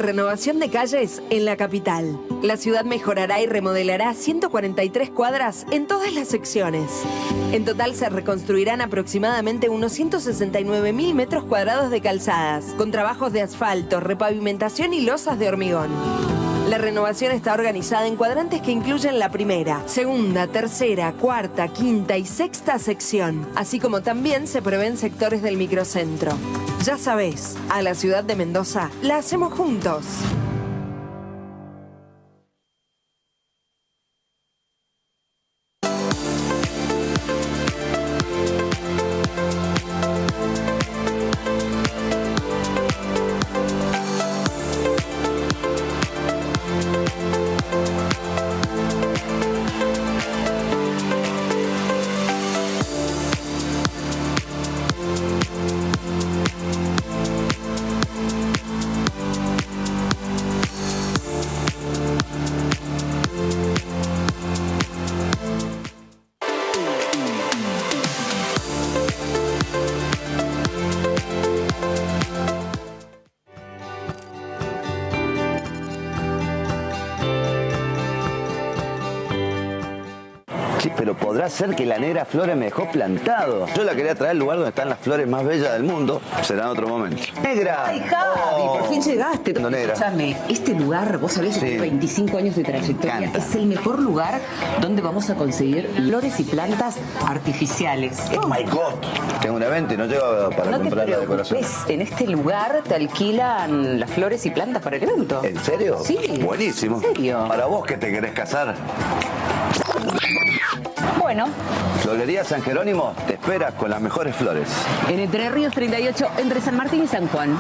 renovación de calles en la capital. La ciudad mejorará y remodelará 143 cuadras en todas las secciones. En total se reconstruirán aproximadamente unos 169.000 metros cuadrados de calzadas, con trabajos de asfalto, repavimentación y losas de hormigón. La renovación está organizada en cuadrantes que incluyen la primera, segunda, tercera, cuarta, quinta y sexta sección, así como también se prevén sectores del microcentro. Ya sabés, a la ciudad de Mendoza la hacemos juntos. Sí, pero podrá ser que la negra Flores me dejó plantado. Yo la quería traer al lugar donde están las flores más bellas del mundo. Será en otro momento. ¡Negra! ¡Ay, Javi! Por fin llegaste. No, negra. Escúchame, este lugar, vos sabés, Sí. tiene 25 años de trayectoria. Me encanta. Es el mejor lugar donde vamos a conseguir flores y plantas artificiales. ¡Oh, my God! Tengo un evento y no llego para No te comprar la decoración. preocupes, en este lugar te alquilan las flores y plantas para el evento. ¿En serio? Sí. Buenísimo. ¿En serio? Para vos que te querés casar. Bueno, Florería San Jerónimo te espera con las mejores flores. en Entre Ríos 38, entre San Martín y San Juan.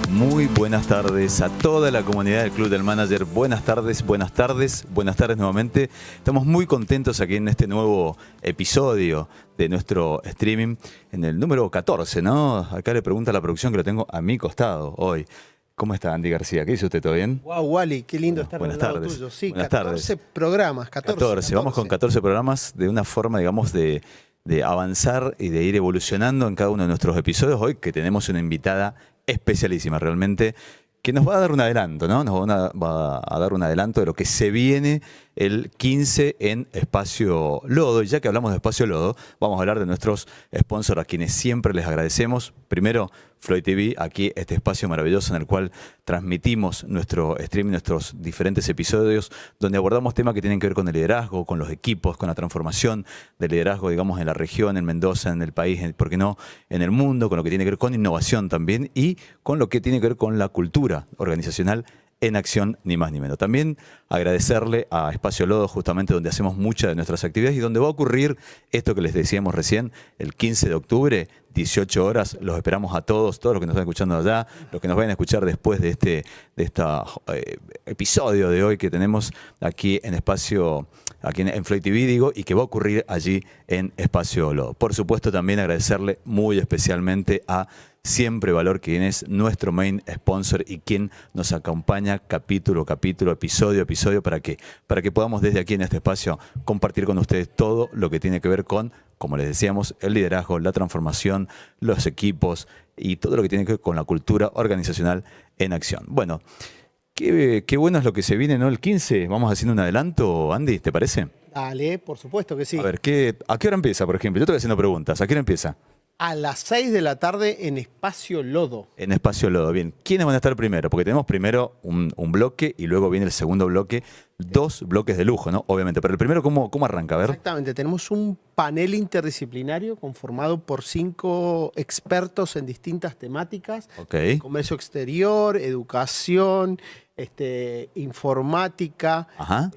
Muy buenas tardes a toda la comunidad del Club del Manager. Buenas tardes nuevamente. Estamos muy contentos aquí en este nuevo episodio de nuestro streaming, en el número 14, ¿no? Acá le pregunta a la producción, que lo tengo a mi costado hoy. ¿Cómo está Andy García? ¿Qué dice usted? ¿Todo bien? Wow, Wally, qué lindo estar buenas al lado tardes. tuyo. Sí, Buenas 14 tardes. programas, 14. Vamos con 14 programas de una forma, digamos, de avanzar y de ir evolucionando en cada uno de nuestros episodios. Hoy que tenemos una invitada especialísima realmente, que nos va a dar un adelanto, ¿no? Va a dar un adelanto de lo que se viene el 15 en Espacio Lodo. Y ya que hablamos de Espacio Lodo, vamos a hablar de nuestros sponsors, a quienes siempre les agradecemos. Primero, Floyd TV, aquí este espacio maravilloso en el cual transmitimos nuestro streaming, nuestros diferentes episodios, donde abordamos temas que tienen que ver con el liderazgo, con los equipos, con la transformación del liderazgo, digamos, en la región, en Mendoza, en el país, ¿por qué no?, en el mundo, con lo que tiene que ver con innovación también y con lo que tiene que ver con la cultura organizacional en acción, ni más ni menos. También agradecerle a Espacio Lodo, justamente donde hacemos muchas de nuestras actividades y donde va a ocurrir esto que les decíamos recién, el 15 de octubre, 18 horas. Los esperamos a todos los que nos están escuchando allá, los que nos vayan a escuchar después de este episodio de hoy que tenemos aquí en Espacio, aquí en Floyd TV, digo, y que va a ocurrir allí en Espacio Lodo. Por supuesto, también agradecerle muy especialmente a Siempre Valor, quien es nuestro main sponsor y quien nos acompaña capítulo a capítulo, episodio a episodio, para que podamos desde aquí en este espacio compartir con ustedes todo lo que tiene que ver con, como les decíamos, el liderazgo, la transformación, los equipos y todo lo que tiene que ver con la cultura organizacional en acción. Bueno, qué bueno es lo que se viene, ¿no? El 15, vamos haciendo un adelanto, Andy, ¿te parece? Dale, por supuesto que sí. A ver, ¿a qué hora empieza, por ejemplo? Yo te voy haciendo preguntas. ¿A qué hora empieza? A las 6 de la tarde en Espacio Lodo. En Espacio Lodo. Bien, ¿quiénes van a estar primero? Porque tenemos primero un bloque y luego viene el segundo bloque. 2 bloques de lujo, ¿no? Obviamente. Pero el primero, ¿cómo arranca? A ver. Exactamente, tenemos un panel interdisciplinario conformado por 5 expertos en distintas temáticas. Ok. Comercio exterior, educación, informática, Ajá.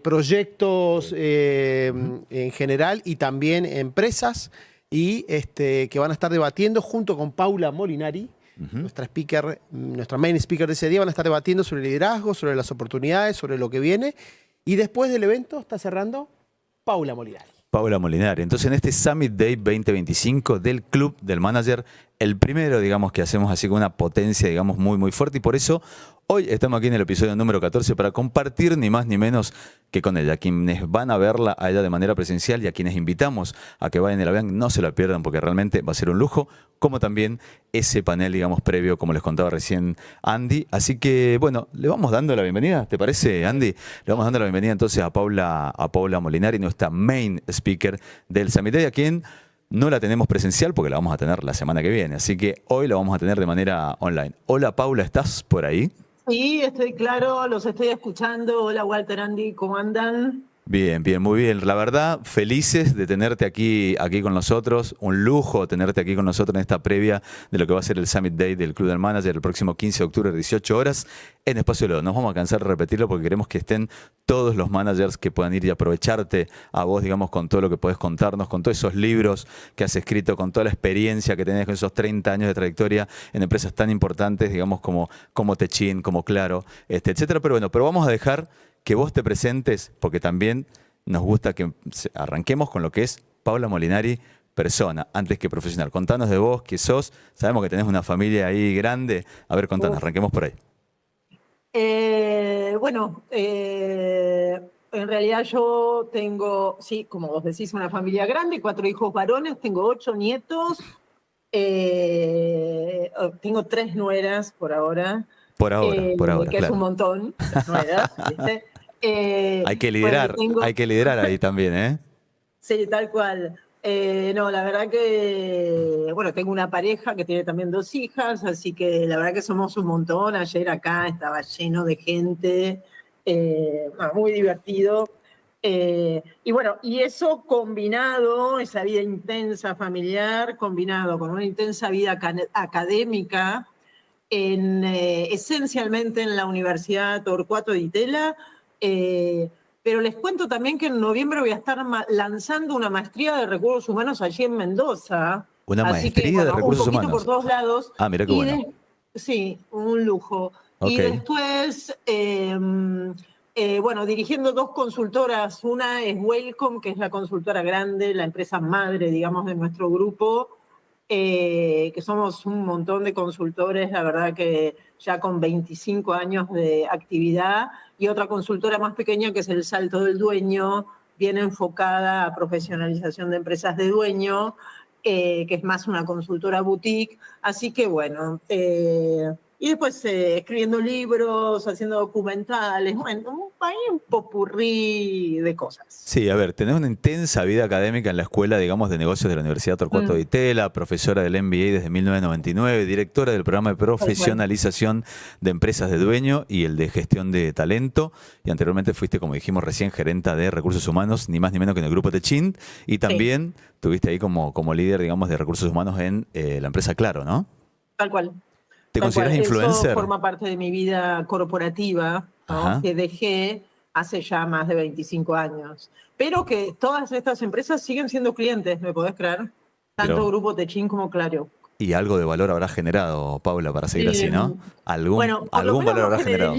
proyectos en general y también empresas y que van a estar debatiendo junto con Paula Molinari, nuestra speaker, nuestra main speaker de ese día. Van a estar debatiendo sobre liderazgo, sobre las oportunidades, sobre lo que viene. Y después del evento está cerrando Paula Molinari. Paula Molinari. Entonces, en este Summit Day 2025 del Club del Manager, el primero, digamos, que hacemos así con una potencia, digamos, muy, muy fuerte. Y por eso, hoy estamos aquí en el episodio número 14 para compartir ni más ni menos que con ella. Quienes van a verla a ella de manera presencial y a quienes invitamos a que vayan y la vean, no se la pierdan porque realmente va a ser un lujo, como también ese panel, digamos, previo, como les contaba recién Andy. Así que, bueno, le vamos dando la bienvenida, ¿te parece, Andy? Le vamos dando la bienvenida entonces a Paula Molinari, nuestra main speaker del Summit Day, a quien no la tenemos presencial porque la vamos a tener la semana que viene. Así que hoy la vamos a tener de manera online. Hola, Paula, ¿estás por ahí? Sí, estoy claro, los estoy escuchando. Hola, Walter, Andy, ¿cómo andan? Bien, bien, muy bien. La verdad, felices de tenerte aquí con nosotros. Un lujo tenerte aquí con nosotros en esta previa de lo que va a ser el Summit Day del Club del Manager el próximo 15 de octubre, 18 horas, en Espacio Lodo. Nos vamos a cansar de repetirlo porque queremos que estén todos los managers que puedan ir y aprovecharte a vos, digamos, con todo lo que podés contarnos, con todos esos libros que has escrito, con toda la experiencia que tenés con esos 30 años de trayectoria en empresas tan importantes, digamos, como Techin, como Claro, etcétera. Pero bueno, vamos a dejar que vos te presentes, porque también nos gusta que arranquemos con lo que es Paula Molinari, persona, antes que profesional. Contanos de vos, qué sos. Sabemos que tenés una familia ahí grande. A ver, contanos, arranquemos por ahí. En realidad yo tengo, sí, como vos decís, una familia grande, 4 hijos varones, tengo 8 nietos, tengo 3 nueras por ahora. Por ahora, Que claro. es un montón, las nueras, ¿viste? Hay que liderar, hay que liderar ahí también, ¿eh? Sí, tal cual. No, la verdad que, bueno, tengo una pareja que tiene también 2 hijas, así que la verdad que somos un montón. Ayer acá estaba lleno de gente, muy divertido. Y bueno, y eso combinado, esa vida intensa familiar, combinado con una intensa vida académica, esencialmente en la Universidad Torcuato Di Tella, pero les cuento también que en noviembre voy a estar lanzando una maestría de recursos humanos allí en Mendoza. Una Así maestría que, bueno, de recursos un poquito humanos. por todos lados. Ah, mira qué bueno. Sí, un lujo. Ok. Y después, bueno, dirigiendo 2 consultoras. Una es Welcome, que es la consultora grande, la empresa madre, digamos, de nuestro grupo, que somos un montón de consultores, la verdad que ya con 25 años de actividad, y otra consultora más pequeña que es El Salto del Dueño, bien enfocada a profesionalización de empresas de dueño, que es más una consultora boutique. Así que bueno, y después escribiendo libros, haciendo documentales, bueno, hay un popurrí de cosas. Sí, a ver, tenés una intensa vida académica en la Escuela, digamos, de Negocios de la Universidad Torcuato Di Tella, profesora del MBA desde 1999, directora del programa de profesionalización de empresas de dueño y el de gestión de talento, y anteriormente fuiste, como dijimos recién, gerenta de recursos humanos, ni más ni menos que en el grupo Techin, y también tuviste ahí como líder, digamos, de recursos humanos en la empresa Claro, ¿no? Tal cual. ¿Te consideras influencer? Eso forma parte de mi vida corporativa, ¿no? Que dejé hace ya más de 25 años. Pero que todas estas empresas siguen siendo clientes, ¿me podés creer? Tanto Grupo Techin como Claro. Y algo de valor habrá generado, Paula, para seguir así, ¿no? Algún valor habrá generado.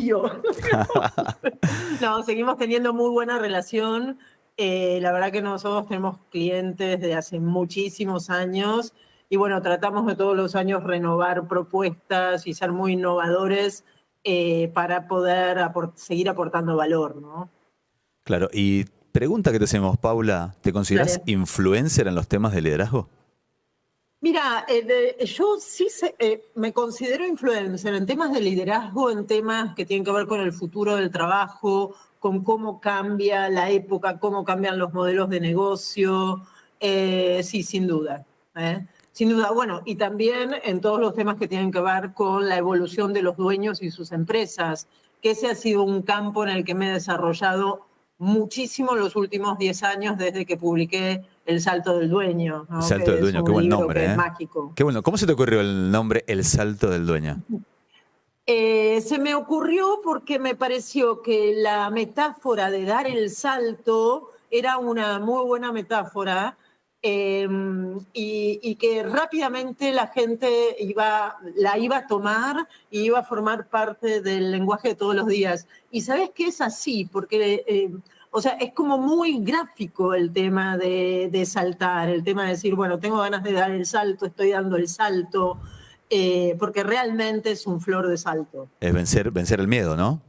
No, seguimos teniendo muy buena relación. La verdad que nosotros tenemos clientes de hace muchísimos años. Y bueno, tratamos de todos los años renovar propuestas y ser muy innovadores para poder seguir aportando valor, ¿no? Claro, y pregunta que te hacemos, Paula, ¿te consideras influencer en los temas de liderazgo? Mira, yo sí me considero influencer en temas de liderazgo, en temas que tienen que ver con el futuro del trabajo, con cómo cambia la época, cómo cambian los modelos de negocio. Sí, sin duda. Sin duda, bueno, y también en todos los temas que tienen que ver con la evolución de los dueños y sus empresas, que ese ha sido un campo en el que me he desarrollado muchísimo en los últimos 10 años desde que publiqué El Salto del Dueño, ¿no? El Salto del Dueño, qué buen nombre, es mágico. Qué bueno. ¿Cómo se te ocurrió el nombre El Salto del Dueño? Se me ocurrió porque me pareció que la metáfora de dar el salto era una muy buena metáfora, y que rápidamente la gente la iba a tomar y iba a formar parte del lenguaje de todos los días. Y sabes que es así, porque o sea, es como muy gráfico el tema de saltar, el tema de decir, bueno, tengo ganas de dar el salto, estoy dando el salto, porque realmente es un flor de salto. Es vencer el miedo, ¿no?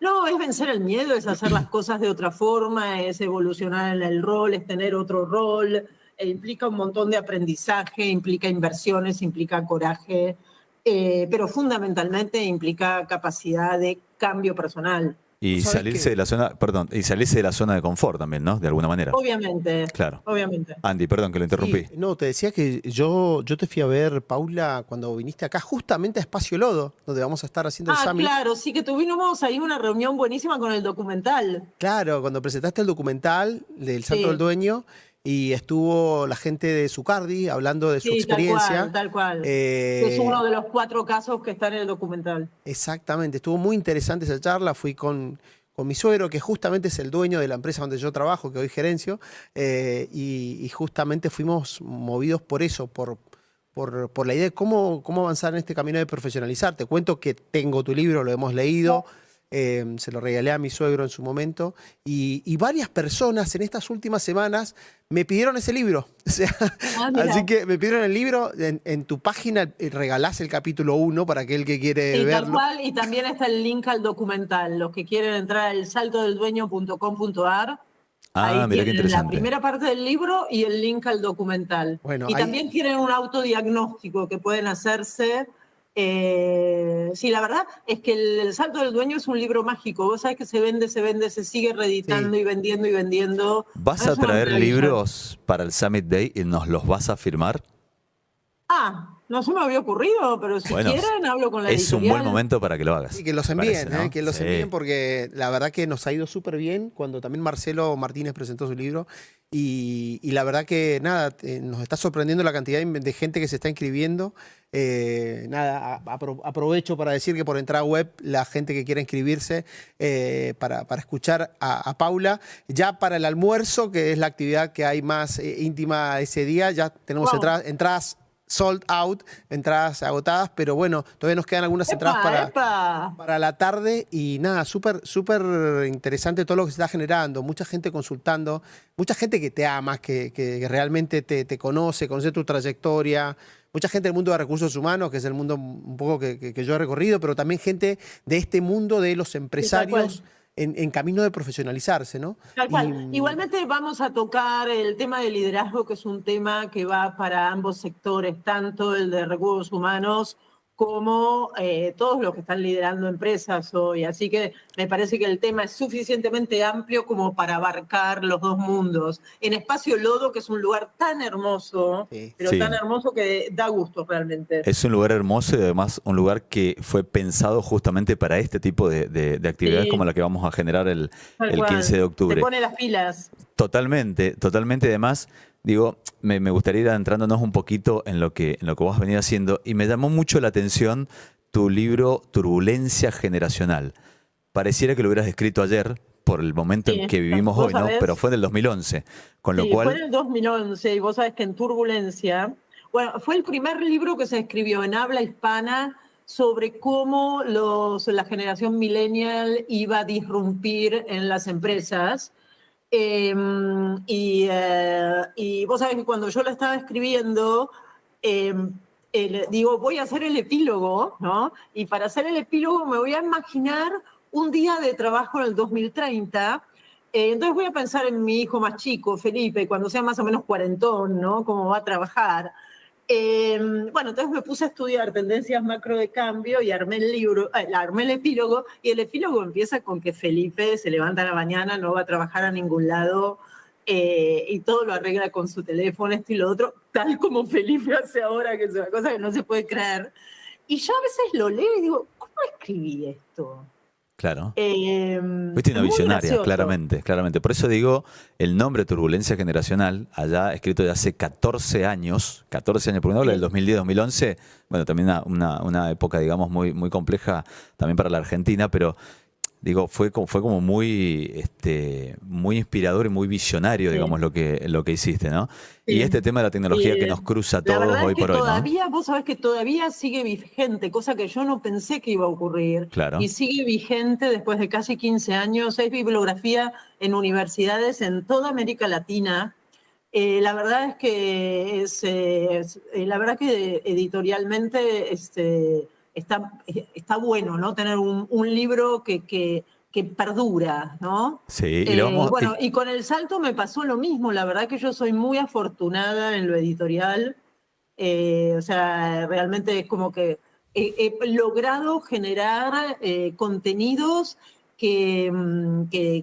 No, es vencer el miedo, es hacer las cosas de otra forma, es evolucionar en el rol, es tener otro rol, implica un montón de aprendizaje, implica inversiones, implica coraje, pero fundamentalmente implica capacidad de cambio personal. Y ¿Sabés salirse qué? de la zona, perdón, y salirse de la zona de confort también, ¿no? De alguna manera. Obviamente, Claro. obviamente. Andy, perdón que lo interrumpí. Sí, no, te decía que yo te fui a ver, Paula, cuando viniste acá, justamente a Espacio Lodo, donde vamos a estar haciendo el Summit. Claro, sí que tuvimos ahí una reunión buenísima con el documental. Claro, cuando presentaste el documental del Salto Sí. del Dueño y estuvo la gente de Zucardi hablando de su Sí, experiencia. tal cual. Eh, Es uno de los 4 casos que están en el documental. Exactamente, estuvo muy interesante esa charla. Fui con mi suegro, que justamente es el dueño de la empresa donde yo trabajo, que hoy gerencio, y justamente fuimos movidos por eso, por la idea de cómo avanzar en este camino de profesionalizar. Te cuento que tengo tu libro, lo hemos leído. Se lo regalé a mi suegro en su momento, y varias personas en estas últimas semanas me pidieron ese libro. O sea, Mira. así que me pidieron el libro, en tu página regalás el capítulo 1 para aquel que quiere Sí, tal verlo. cual, y también está el link al documental. Los que quieren entrar al saltodeldueño.com.ar, Ah, ahí mira qué tienen la interesante. primera parte del libro y el link al documental. Bueno, y ahí- también tienen un autodiagnóstico que pueden hacerse. Sí, la verdad es que el Salto del Dueño es un libro mágico. Vos sabés que se vende, se sigue reeditando Sí. y vendiendo y vendiendo. ¿Vas Es a una traer maravilla. libros para el Summit Day y nos los vas a firmar? No se me había ocurrido, pero si Bueno, quieren hablo con la es un editorial. buen momento para que lo hagas. Y que los me envíen, parece, ¿no? que los Sí. envíen, porque la verdad que nos ha ido súper bien cuando también Marcelo Martínez presentó su libro. Y la verdad que nada, nos está sorprendiendo la cantidad de gente que se está inscribiendo. Aprovecho para decir que por entrada web, la gente que quiera inscribirse para escuchar a Paula, ya para el almuerzo, que es la actividad que hay más íntima ese día, ya tenemos Wow. entradas sold out, entradas agotadas, pero bueno, todavía nos quedan algunas entradas ¡Epa! para la tarde, y nada, súper interesante todo lo que se está generando, mucha gente consultando, mucha gente que te ama, que realmente te conoce tu trayectoria, mucha gente del mundo de recursos humanos, que es el mundo un poco que yo he recorrido, pero también gente de este mundo de los empresarios en camino de profesionalizarse, ¿no? Tal cual. Igualmente vamos a tocar el tema del liderazgo, que es un tema que va para ambos sectores, tanto el de recursos humanos como todos los que están liderando empresas hoy. Así que me parece que el tema es suficientemente amplio como para abarcar los dos mundos. En Espacio Lodo, que es un lugar tan hermoso, Sí. pero Sí. tan hermoso que da gusto realmente. Es un lugar hermoso y además un lugar que fue pensado justamente para este tipo de actividades Sí. como la que vamos a generar el Tal cual. 15 de octubre. Te pone las pilas. Totalmente, totalmente. Además, digo, me gustaría ir adentrándonos un poquito en lo que vos has venido haciendo, y me llamó mucho la atención tu libro Turbulencia Generacional. Pareciera que lo hubieras escrito ayer por el momento Sí, en que vivimos vos hoy, ¿no? sabés. Pero fue del 2011, con lo Sí, fue en cual el 2011, y vos sabés que en Turbulencia, bueno, fue el primer libro que se escribió en habla hispana sobre cómo la generación millennial iba a disrumpir en las empresas. Y vos sabés que cuando yo lo estaba escribiendo, digo, voy a hacer el epílogo, ¿no? Y para hacer el epílogo me voy a imaginar un día de trabajo en el 2030. Entonces voy a pensar en mi hijo más chico, Felipe, cuando sea más o menos cuarentón, ¿no? Cómo va a trabajar. Bueno, entonces me puse a estudiar tendencias macro de cambio y armé el libro, armé el epílogo, y el epílogo empieza con que Felipe se levanta a la mañana, no va a trabajar a ningún lado, y todo lo arregla con su teléfono, esto y lo otro, tal como Felipe hace ahora, que es una cosa que no se puede creer. Y yo a veces lo leo y digo, ¿cómo escribí esto? Claro. Fuiste Fuiste una visionaria, claramente. Por eso digo, el nombre Turbulencia Generacional, allá escrito de hace 14 años, porque uno habla del 2010-2011, bueno, también una época, digamos, muy compleja también para la Argentina, pero digo, fue como muy inspirador y muy visionario, digamos, lo que hiciste, ¿no? Y este tema de la tecnología que nos cruza a La todos verdad hoy es que por hoy, ¿no? todavía, vos sabés que todavía sigue vigente, cosa que yo no pensé que iba a ocurrir. Claro. Y sigue vigente después de casi 15 años. Hay bibliografía en universidades en toda América Latina. La verdad es que la verdad que editorialmente está bueno, ¿no? Tener un libro que perdura, ¿no? Sí, y le vamos... Bueno, y con El Salto me pasó lo mismo. La verdad que yo soy muy afortunada en lo editorial. O sea, realmente es como que he logrado generar contenidos que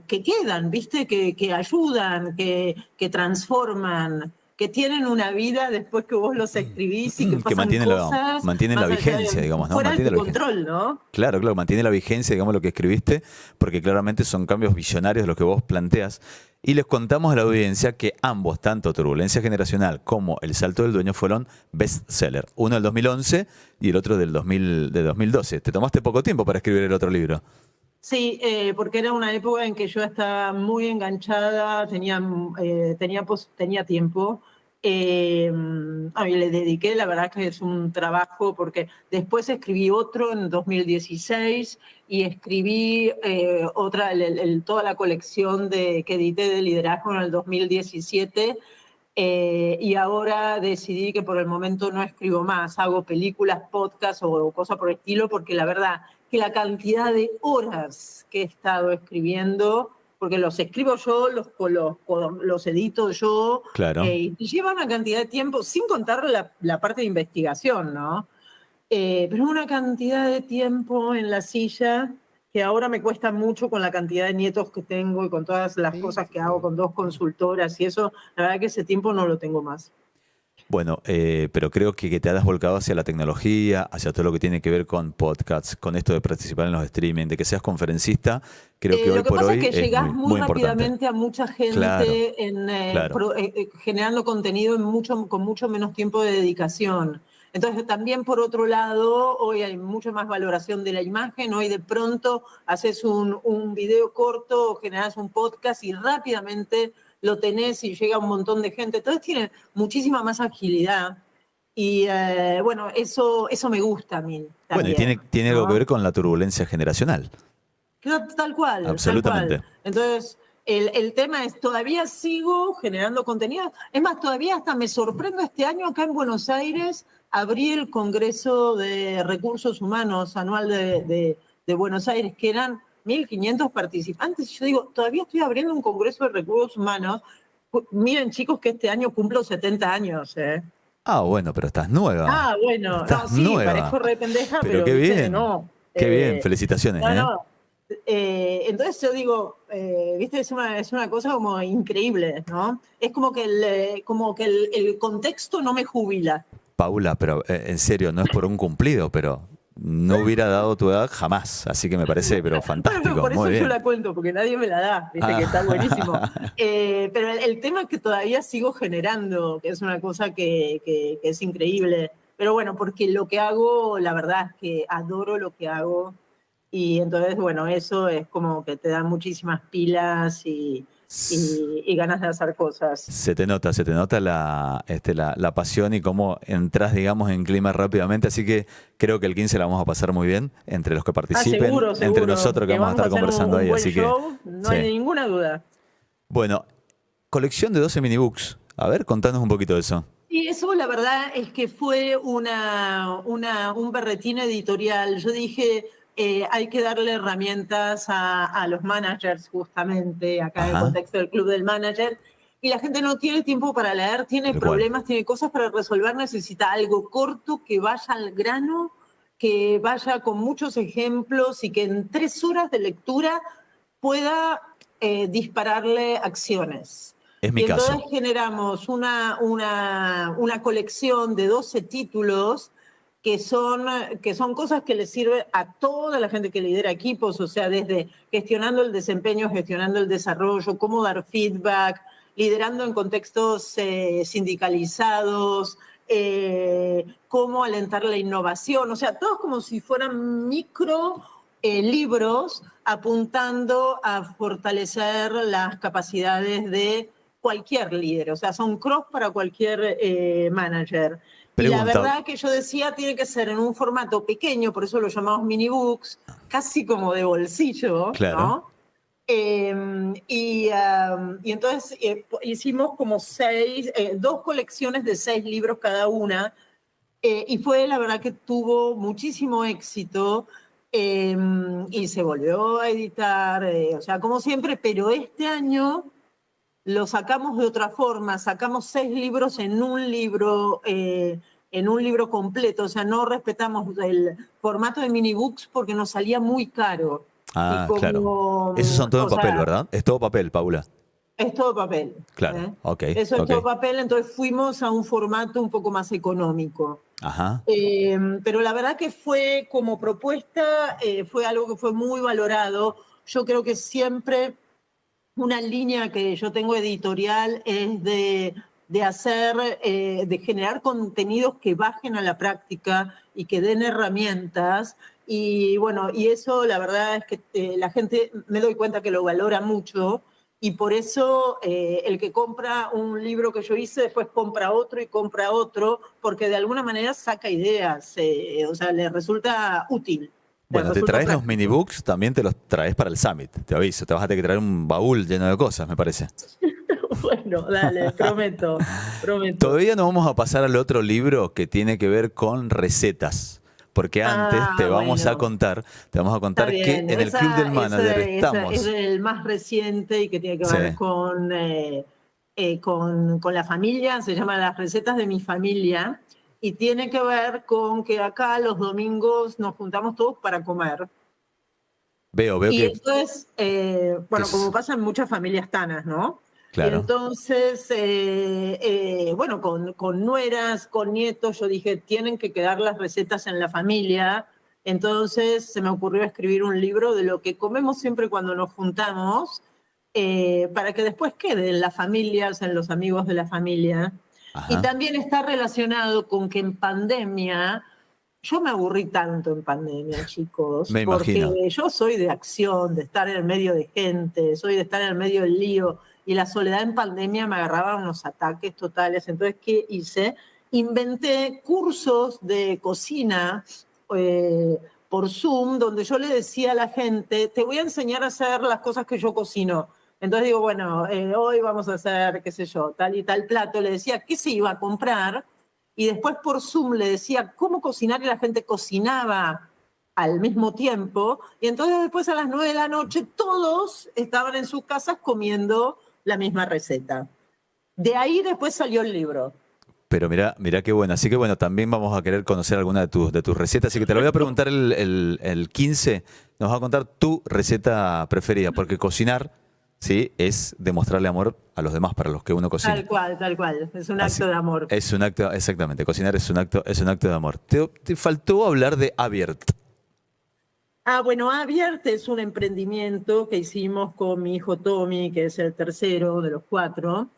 quedan, ¿viste? Que ayudan, que transforman, que tienen una vida después que vos los escribís y que pasan mantienen cosas la más allá vigencia, digamos, ¿no? fuera de Mantiene tu la vigencia. control, ¿no? Claro, mantiene la vigencia, digamos, lo que escribiste, porque claramente son cambios visionarios los que vos planteas. Y les contamos a la audiencia que ambos, tanto Turbulencia Generacional como El Salto del Dueño, fueron bestseller. Uno del 2011 y el otro de 2012. Te tomaste poco tiempo para escribir el otro libro. Sí, porque era una época en que yo estaba muy enganchada, tenía tiempo. Le dediqué, la verdad que es un trabajo, porque después escribí otro en 2016 y escribí toda la colección que edité de liderazgo en el 2017. Y ahora decidí que por el momento no escribo más, hago películas, podcasts o cosas por el estilo, porque la verdad que la cantidad de horas que he estado escribiendo, porque los escribo yo, los edito yo, Claro. y lleva una cantidad de tiempo, sin contar la parte de investigación, ¿no? Pero una cantidad de tiempo en la silla que ahora me cuesta mucho con la cantidad de nietos que tengo y con todas las cosas que hago con 2 consultoras y eso, la verdad que ese tiempo no lo tengo más. Bueno, pero creo que te has volcado hacia la tecnología, hacia todo lo que tiene que ver con podcasts, con esto de participar en los streaming, de que seas conferencista, creo que hoy por hoy Lo que pasa es que llegás muy rápidamente a mucha gente Claro. generando contenido con mucho menos tiempo de dedicación. Entonces, también por otro lado, hoy hay mucha más valoración de la imagen. Hoy de pronto haces un video corto o generas un podcast y rápidamente lo tenés y llega a un montón de gente. Entonces tiene muchísima más agilidad. Y bueno, eso me gusta a mí también. Bueno, y tiene algo que ver con la turbulencia generacional. Tal cual. Absolutamente. Tal cual. Entonces, el tema es, todavía sigo generando contenido. Es más, todavía hasta me sorprendo este año acá en Buenos Aires, abrí el Congreso de Recursos Humanos anual de Buenos Aires, que eran 1.500 participantes. Yo digo, todavía estoy abriendo un Congreso de Recursos Humanos. Miren, chicos, que este año cumplo 70 años, ¿eh? Ah, bueno, pero estás nueva. Ah, bueno. Estás sí, nueva. parezco re pendeja, pero qué ¿viste? bien. No. Qué bien, felicitaciones. No. Entonces yo digo, viste, es una cosa como increíble, ¿no? Es como que el contexto no me jubila. Paula, pero en serio, no es por un cumplido, pero no hubiera dado tu edad jamás. Así que me parece, pero fantástico. Bueno, por eso muy bien. yo la cuento, porque nadie me la da, viste, que está buenísimo. Pero el tema es que todavía sigo generando, que es una cosa que es increíble. Pero bueno, porque lo que hago, la verdad es que adoro lo que hago. Y entonces, bueno, eso es como que te da muchísimas pilas y ganas de hacer cosas. Se te nota la pasión y cómo entras, digamos, en clima rápidamente. Así que creo que el 15 la vamos a pasar muy bien entre los que participen, Seguro. entre nosotros que vamos a estar conversando ahí. Buen Así show, que no hay ninguna duda. Bueno, colección de 12 minibooks. A ver, contanos un poquito de eso. Y eso la verdad es que fue un berretín editorial. Yo dije, hay que darle herramientas a los managers justamente, acá en el contexto del Club del Manager, y la gente no tiene tiempo para leer, tiene problemas, tiene cosas para resolver, necesita algo corto, que vaya al grano, que vaya con muchos ejemplos y que en 3 horas de lectura pueda dispararle acciones. Es mi caso. Entonces generamos una colección de 12 títulos que son cosas que le sirven a toda la gente que lidera equipos, o sea, desde gestionando el desempeño, gestionando el desarrollo, cómo dar feedback, liderando en contextos sindicalizados, cómo alentar la innovación, o sea, todos como si fueran micro libros apuntando a fortalecer las capacidades de cualquier líder, o sea, son cross para cualquier manager. Pregunta. Y la verdad que yo decía, tiene que ser en un formato pequeño, por eso lo llamamos mini books, casi como de bolsillo, Claro. ¿no? Y entonces hicimos como 2 colecciones de 6 libros cada una, y fue la verdad que tuvo muchísimo éxito, y se volvió a editar, o sea, como siempre, pero este año lo sacamos de otra forma, sacamos 6 libros en un libro completo, o sea, no respetamos el formato de mini books porque nos salía muy caro. Ah, Y como, claro. Esos son todo en o sea, papel, ¿verdad? Es todo papel, Paula. Es todo papel. Claro, ok, Eso es ok. todo papel, entonces fuimos a un formato un poco más económico. Ajá. Pero la verdad que fue como propuesta, fue algo que fue muy valorado. Yo creo que siempre una línea que yo tengo editorial es de generar contenidos que bajen a la práctica y que den herramientas. Y bueno, y eso la verdad es que la gente, me doy cuenta que lo valora mucho. Y por eso el que compra un libro que yo hice, después compra otro y compra otro, porque de alguna manera saca ideas, o sea, le resulta útil. Bueno, te resulta traes los práctico. minibooks, también te los traes para el Summit, te aviso. Te vas a tener que traer un baúl lleno de cosas, me parece. Bueno, dale, prometo. Todavía no vamos a pasar al otro libro que tiene que ver con recetas. Porque antes te vamos a Bueno. contar Está que bien. en el Club del Manager Esa estamos. es el más reciente y que tiene que ver Sí. con la familia, se llama Las recetas de mi familia, y tiene que ver con que acá los domingos nos juntamos todos para comer. Veo Y que. entonces, bueno, como pasa en muchas familias tanas, ¿no? Claro. Y entonces, bueno, con nueras, con nietos, yo dije, tienen que quedar las recetas en la familia. Entonces se me ocurrió escribir un libro de lo que comemos siempre cuando nos juntamos, para que después quede en las familias, en los amigos de la familia. Ajá. Y también está relacionado con que en pandemia, yo me aburrí tanto en pandemia, chicos, Me imagino. porque yo soy de acción, de estar en el medio de gente, soy de estar en el medio del lío, y la soledad en pandemia me agarraba unos ataques totales. Entonces, ¿qué hice? Inventé cursos de cocina por Zoom, donde yo le decía a la gente, te voy a enseñar a hacer las cosas que yo cocino. Entonces digo, bueno, hoy vamos a hacer, qué sé yo, tal y tal plato. Le decía qué se iba a comprar y después por Zoom le decía cómo cocinar y la gente cocinaba al mismo tiempo. Y entonces después a las 9 de la noche todos estaban en sus casas comiendo la misma receta. De ahí después salió el libro. Pero mira qué bueno. Así que bueno, también vamos a querer conocer alguna de tus recetas. Así que te lo voy a preguntar el 15. Nos vas a contar tu receta preferida, porque cocinar, sí, es demostrarle amor a los demás para los que uno cocina. Tal cual. Es un Así- acto de amor. Es un acto, exactamente. Cocinar es un acto de amor. Te faltó hablar de Abiert. Bueno, Abiert es un emprendimiento que hicimos con mi hijo Tommy, que es el tercero de los 4,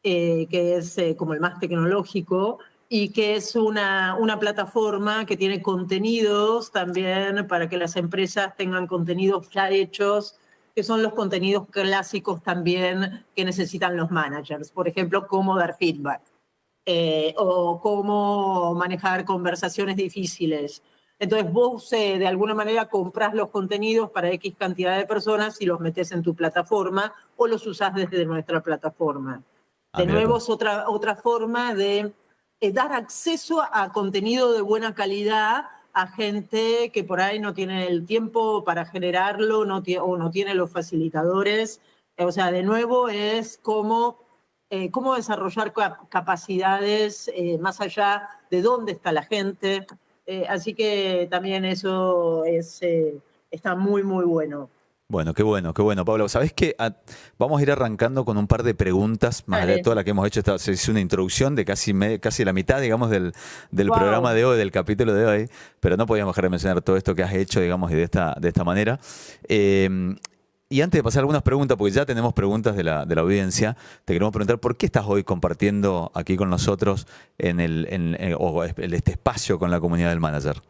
que es como el más tecnológico y que es una plataforma que tiene contenidos también para que las empresas tengan contenidos ya hechos, que son los contenidos clásicos también que necesitan los managers. Por ejemplo, cómo dar feedback o cómo manejar conversaciones difíciles. Entonces vos de alguna manera comprás los contenidos para X cantidad de personas y los metés en tu plataforma o los usás desde nuestra plataforma. De mira nuevo tú. es otra forma de dar acceso a contenido de buena calidad a gente que por ahí no tiene el tiempo para generarlo o no tiene los facilitadores. O sea, de nuevo es cómo desarrollar capacidades más allá de dónde está la gente. Así que también eso está muy, muy bueno. Bueno, qué bueno, Pablo. ¿Sabés qué? Vamos a ir arrancando con un par de preguntas, más allá de toda la que hemos hecho. Se hizo una introducción de casi la mitad, digamos, del Wow. programa de hoy, del capítulo de hoy, pero no podíamos dejar de mencionar todo esto que has hecho, digamos, y de esta manera. Y antes de pasar algunas preguntas, porque ya tenemos preguntas de la audiencia, te queremos preguntar por qué estás hoy compartiendo aquí con nosotros en este espacio con la comunidad del manager.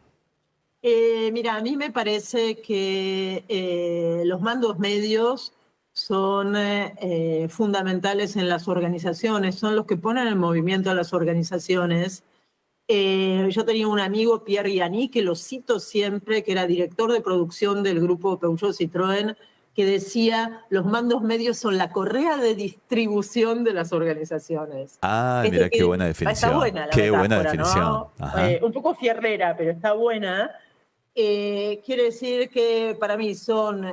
Mira, a mí me parece que los mandos medios son fundamentales en las organizaciones, son los que ponen en movimiento a las organizaciones. Yo tenía un amigo, Pierre Yanni, que lo cito siempre, que era director de producción del grupo Peugeot Citroën, que decía, los mandos medios son la correa de distribución de las organizaciones. Ah, mira qué buena definición. Está buena la Qué buena metáfora, definición. ¿no? Ajá. Un poco fierrera, pero está buena. Quiere decir que para mí son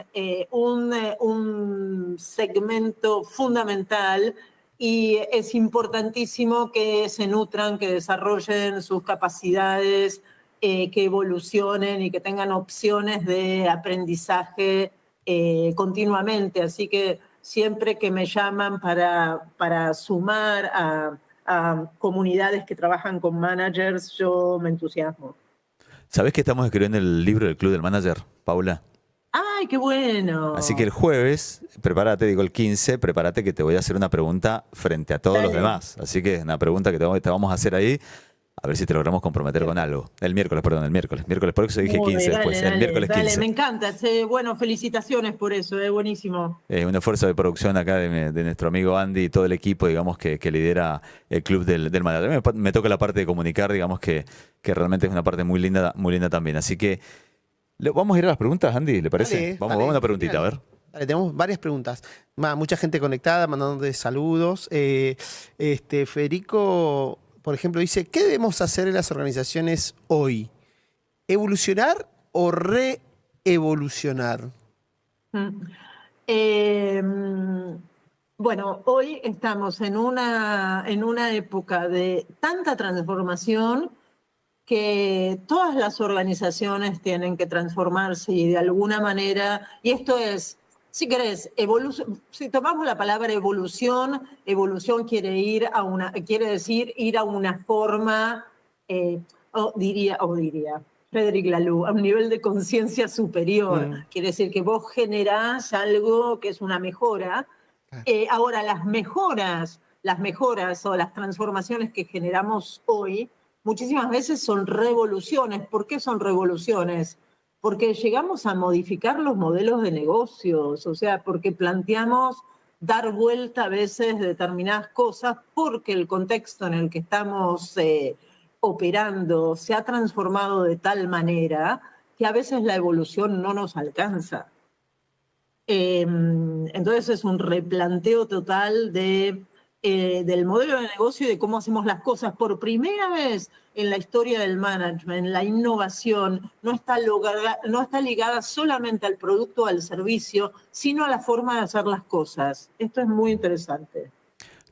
un segmento fundamental y es importantísimo que se nutran, que desarrollen sus capacidades, que evolucionen y que tengan opciones de aprendizaje continuamente. Así que siempre que me llaman para sumar a comunidades que trabajan con managers, yo me entusiasmo. ¿Sabés que estamos escribiendo el libro del Club del Manager, Paula? ¡Ay, qué bueno! Así que el jueves, prepárate, digo el 15, prepárate que te voy a hacer una pregunta frente a todos los Dale. demás. Así que una pregunta que te vamos a hacer ahí, a ver si te logramos comprometer con algo. El miércoles, por eso dije 15 después. El miércoles 15. Me encanta. Bueno, felicitaciones por eso, buenísimo. Un esfuerzo de producción acá de nuestro amigo Andy y todo el equipo, digamos, que lidera el Club del Manager. Me toca la parte de comunicar, digamos, que realmente es una parte muy linda también. Así que vamos a ir a las preguntas, Andy, ¿le parece? Dale, Vamos dale, a una preguntita, a ver. Dale, tenemos varias preguntas. Mucha gente conectada, mandándote saludos. Federico, por ejemplo, dice, ¿qué debemos hacer en las organizaciones hoy? ¿Evolucionar o reevolucionar? Bueno, hoy estamos en una época de tanta transformación que todas las organizaciones tienen que transformarse y de alguna manera, y esto es, si querés, si tomamos la palabra evolución quiere decir ir a una forma, diría Frédéric Laloux, a un nivel de conciencia superior. Quiere decir que vos generás algo que es una mejora. Ahora, las mejoras o las transformaciones que generamos hoy, muchísimas veces son revoluciones. ¿Por qué son revoluciones? Porque llegamos a modificar los modelos de negocios, o sea, porque planteamos dar vuelta a veces determinadas cosas porque el contexto en el que estamos operando se ha transformado de tal manera que a veces la evolución no nos alcanza. Entonces es un replanteo total del modelo de negocio y de cómo hacemos las cosas. Por primera vez en la historia del management, la innovación no está ligada solamente al producto o al servicio, sino a la forma de hacer las cosas. Esto es muy interesante.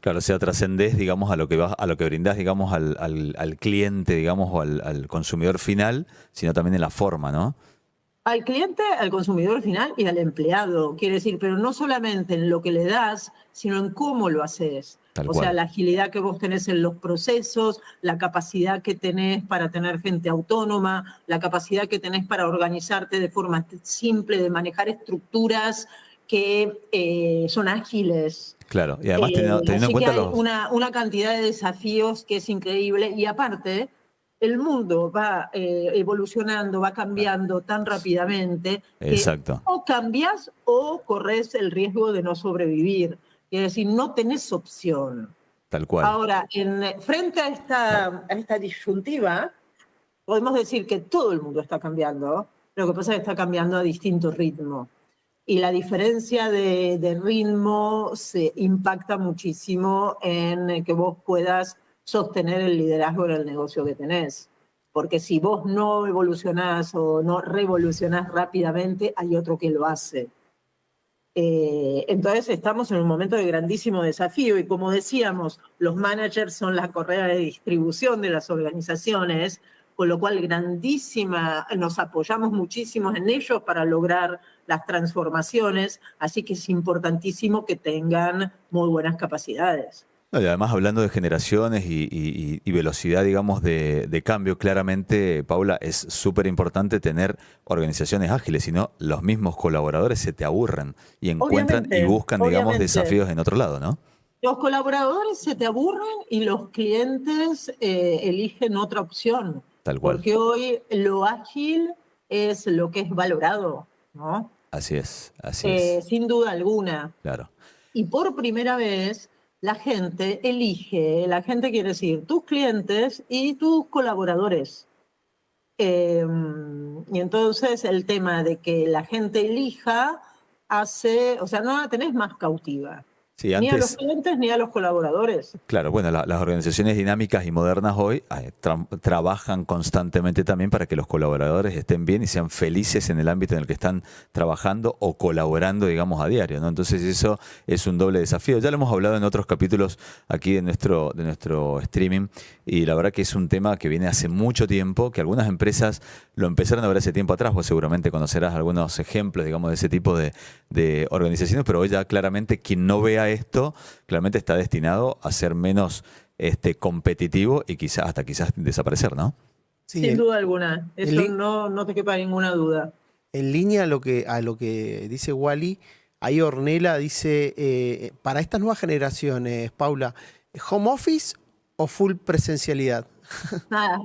Claro, o sea, trascendés, digamos, a lo que brindás, digamos, al cliente, digamos, o al consumidor final, sino también en la forma, ¿no? Al cliente, al consumidor final y al empleado, quiere decir, pero no solamente en lo que le das, sino en cómo lo haces. Tal O cual. sea, la agilidad que vos tenés en los procesos, la capacidad que tenés para tener gente autónoma, la capacidad que tenés para organizarte de forma simple, de manejar estructuras que son ágiles. Claro, y además teniendo Así en cuenta que hay una cantidad de desafíos que es increíble y aparte el mundo va evolucionando, va cambiando tan rápidamente que Exacto. o cambias o corres el riesgo de no sobrevivir. Es decir, no tenés opción. Tal cual. Ahora, frente a esta disyuntiva, podemos decir que todo el mundo está cambiando. Lo que pasa es que está cambiando a distinto ritmo. Y la diferencia de ritmo se impacta muchísimo en que vos puedas sostener el liderazgo en el negocio que tenés. Porque si vos no evolucionás o no revolucionás rápidamente, hay otro que lo hace. Entonces estamos en un momento de grandísimo desafío y como decíamos, los managers son la correa de distribución de las organizaciones, con lo cual nos apoyamos muchísimo en ellos para lograr las transformaciones, así que es importantísimo que tengan muy buenas capacidades. No, y además, hablando de generaciones y velocidad, digamos, de cambio, claramente, Paula, es súper importante tener organizaciones ágiles, si no, los mismos colaboradores se te aburren y encuentran Obviamente, y buscan, digamos, obviamente. desafíos en otro lado, ¿no? Los colaboradores se te aburren y los clientes eligen otra opción. Tal cual. Porque hoy lo ágil es lo que es valorado, ¿no? Así es, así es. Sin duda alguna. Claro. Y por primera vez la gente quiere decir tus clientes y tus colaboradores. Y entonces el tema de que la gente elija o sea, no la tenés más cautiva. Sí, Ni a los antes, clientes ni a los colaboradores. claro, bueno, las organizaciones dinámicas y modernas hoy trabajan constantemente también para que los colaboradores estén bien y sean felices en el ámbito en el que están trabajando o colaborando, digamos, a diario, ¿no? Entonces eso es un doble desafío. Ya lo hemos hablado en otros capítulos aquí de nuestro streaming, y la verdad que es un tema que viene hace mucho tiempo, que algunas empresas lo empezaron a ver hace tiempo atrás. Vos seguramente conocerás algunos ejemplos, digamos, de ese tipo de organizaciones, pero hoy ya claramente quien no vea esto, claramente está destinado a ser menos competitivo y quizás desaparecer, ¿no? Sí, Sin duda alguna. Eso el- no te quepa ninguna duda. En línea a lo que dice Wally, ahí Ornella dice, para estas nuevas generaciones, Paula, ¿home office o full presencialidad? Nada.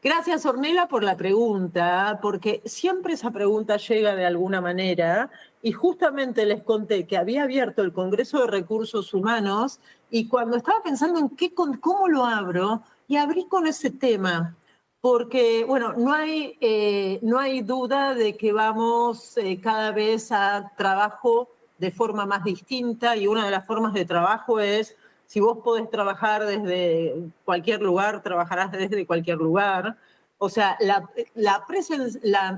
Gracias, Ornella, por la pregunta, porque siempre esa pregunta llega de alguna manera, y justamente les conté que había abierto el Congreso de Recursos Humanos, y cuando estaba pensando en cómo lo abro, y abrí con ese tema, porque, bueno, no hay duda de que vamos cada vez a trabajo de forma más distinta, y una de las formas de trabajo es, si vos podés trabajar desde cualquier lugar, trabajarás desde cualquier lugar. O sea,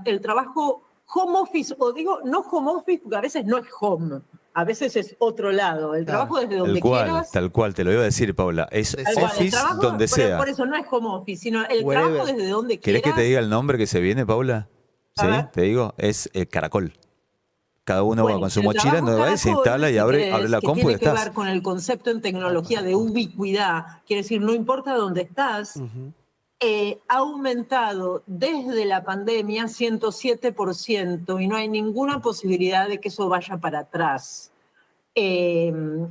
el trabajo home office, o digo, no home office, porque a veces no es home, a veces es otro lado. El Claro. trabajo desde donde quieras. Tal cual, te lo iba a decir, Paula. Es Tal Tal cual, el office trabajo, donde sea. Por eso no es home office, sino el Wherever. trabajo desde donde ¿Querés quieras. que te diga el nombre que se viene, Paula? A Sí, ver. te digo, es Caracol. Cada uno va Bueno, con su el mochila, trabajo no va, se Caracol, instala y si abre querés, la que compu y tiene que estás. ver con el concepto en tecnología de ubicuidad, quiere decir, no importa dónde estás, Ujú. ha aumentado desde la pandemia 107% y no hay ninguna posibilidad de que eso vaya para atrás.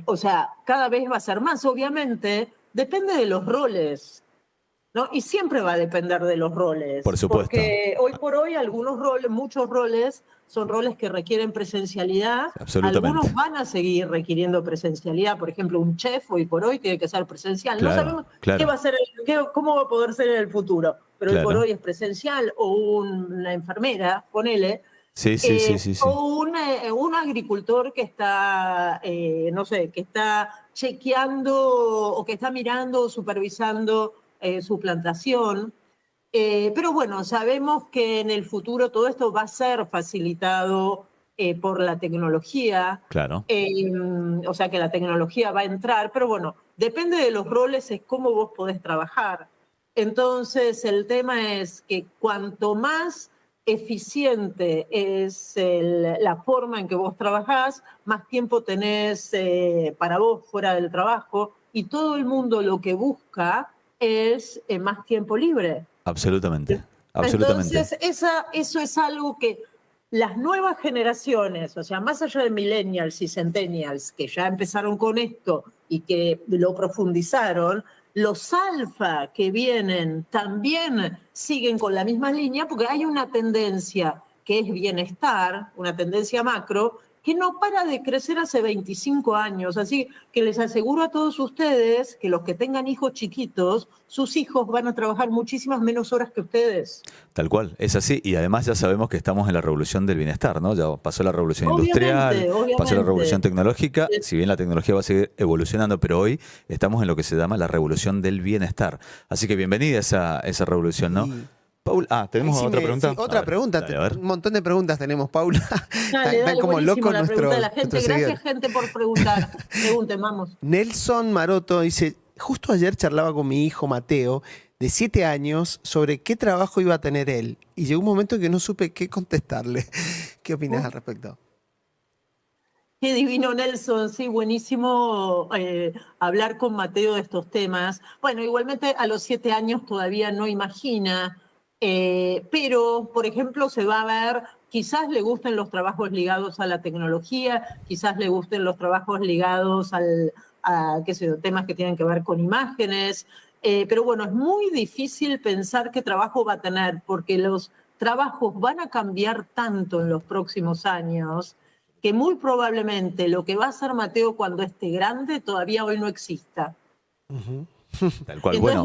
O sea, cada vez va a ser más, obviamente, depende de los roles, ¿no? Y siempre va a depender de los roles. Por supuesto. Porque hoy por hoy muchos roles son roles que requieren presencialidad. Absolutamente. Algunos van a seguir requiriendo presencialidad. Por ejemplo, un chef hoy por hoy tiene que ser presencial. Claro, No sabemos claro. qué va a ser, cómo va a a poder ser en el futuro. Pero hoy por Claro. hoy es presencial, o una enfermera, ponele. Sí. O un agricultor que está, no sé, que está chequeando o que está mirando o supervisando su plantación. Pero bueno, sabemos que en el futuro todo esto va a ser facilitado por la tecnología. Claro. O sea que la tecnología va a entrar, pero bueno, depende de los roles, es cómo vos podés trabajar. Entonces, el tema es que cuanto más eficiente es la forma en que vos trabajás, más tiempo tenés para vos fuera del trabajo, y todo el mundo lo que busca es más tiempo libre. Absolutamente. Entonces, eso es algo que las nuevas generaciones, o sea, más allá de millennials y centennials, que ya empezaron con esto y que lo profundizaron, los alfa que vienen también siguen con la misma línea, porque hay una tendencia que es bienestar, una tendencia macro, que no para de crecer hace 25 años. Así que les aseguro a todos ustedes que los que tengan hijos chiquitos, sus hijos van a trabajar muchísimas menos horas que ustedes. Tal cual, es así. Y además ya sabemos que estamos en la revolución del bienestar, ¿no? Ya pasó la revolución industrial, pasó la revolución tecnológica, si bien la tecnología va a seguir evolucionando, pero hoy estamos en lo que se llama la revolución del bienestar. Así que bienvenida a esa revolución, ¿no? Y- Paul, ¿tenemos Ahí sí otra me- pregunta? sí, otra A ver, pregunta. dale, a ver. Un montón de preguntas tenemos, Paula. Dale, Están como buenísimo locos la pregunta de la gente. nuestros Gracias, seguidores. gente, por preguntar. Pregunten, vamos. Nelson Maroto dice, justo ayer charlaba con mi hijo Mateo de 7 años sobre qué trabajo iba a tener él. Y llegó un momento que no supe qué contestarle. ¿Qué opinás al respecto? Qué divino, Nelson, sí, buenísimo hablar con Mateo de estos temas. Bueno, igualmente a los 7 años todavía no imagina, pero, por ejemplo, se va a ver, quizás le gusten los trabajos ligados a la tecnología, quizás le gusten los trabajos ligados a qué sé yo, temas que tienen que ver con imágenes, pero bueno, es muy difícil pensar qué trabajo va a tener, porque los trabajos van a cambiar tanto en los próximos años que muy probablemente lo que va a hacer Mateo cuando esté grande todavía hoy no exista. Tal cual. Entonces, Bueno,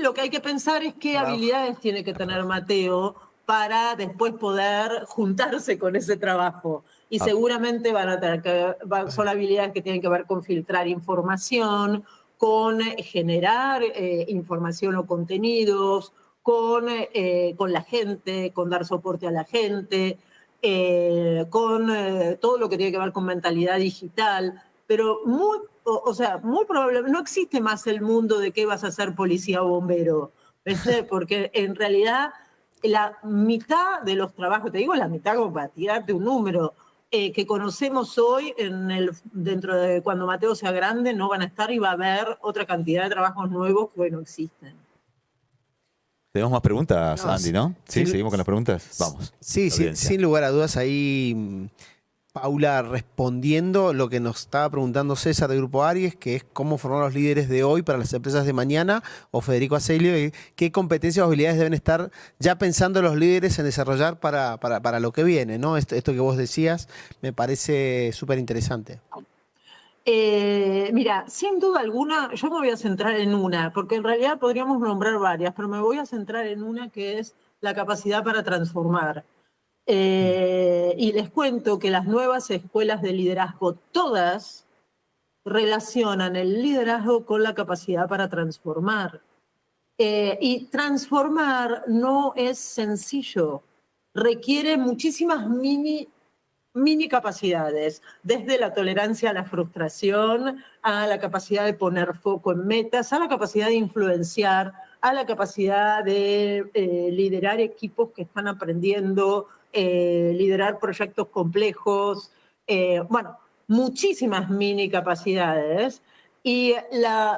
lo que hay que pensar es qué habilidades tiene que tener Mateo para después poder juntarse con ese trabajo. Y seguramente van a tener son habilidades que tienen que ver con filtrar información, con generar información o contenidos, con la gente, con dar soporte a la gente, con todo lo que tiene que ver con mentalidad digital, pero muy probablemente no existe más el mundo de qué vas a ser policía o bombero, ¿viste? Porque en realidad la mitad de los trabajos, te digo la mitad como para tirarte un número, que conocemos hoy, dentro de cuando Mateo sea grande, no van a estar y va a haber otra cantidad de trabajos nuevos que hoy no existen. tenemos más preguntas, No, Andy, ¿no? Sí, sin- seguimos con las preguntas. Vamos. Sí, Audiencia. sin lugar a dudas ahí, Paula, respondiendo lo que nos estaba preguntando César de Grupo Aries, que es cómo formar los líderes de hoy para las empresas de mañana, o Federico Aselio, y qué competencias o habilidades deben estar ya pensando los líderes en desarrollar para lo que viene, ¿no? Esto que vos decías me parece súper interesante. Mira, sin duda alguna, yo me voy a centrar en una, porque en realidad podríamos nombrar varias, pero me voy a centrar en una que es la capacidad para transformar. Y les cuento que las nuevas escuelas de liderazgo, todas relacionan el liderazgo con la capacidad para transformar. Y transformar no es sencillo, requiere muchísimas mini capacidades, desde la tolerancia a la frustración, a la capacidad de poner foco en metas, a la capacidad de influenciar, a la capacidad de liderar equipos que están aprendiendo, liderar proyectos complejos, bueno, muchísimas mini capacidades. Y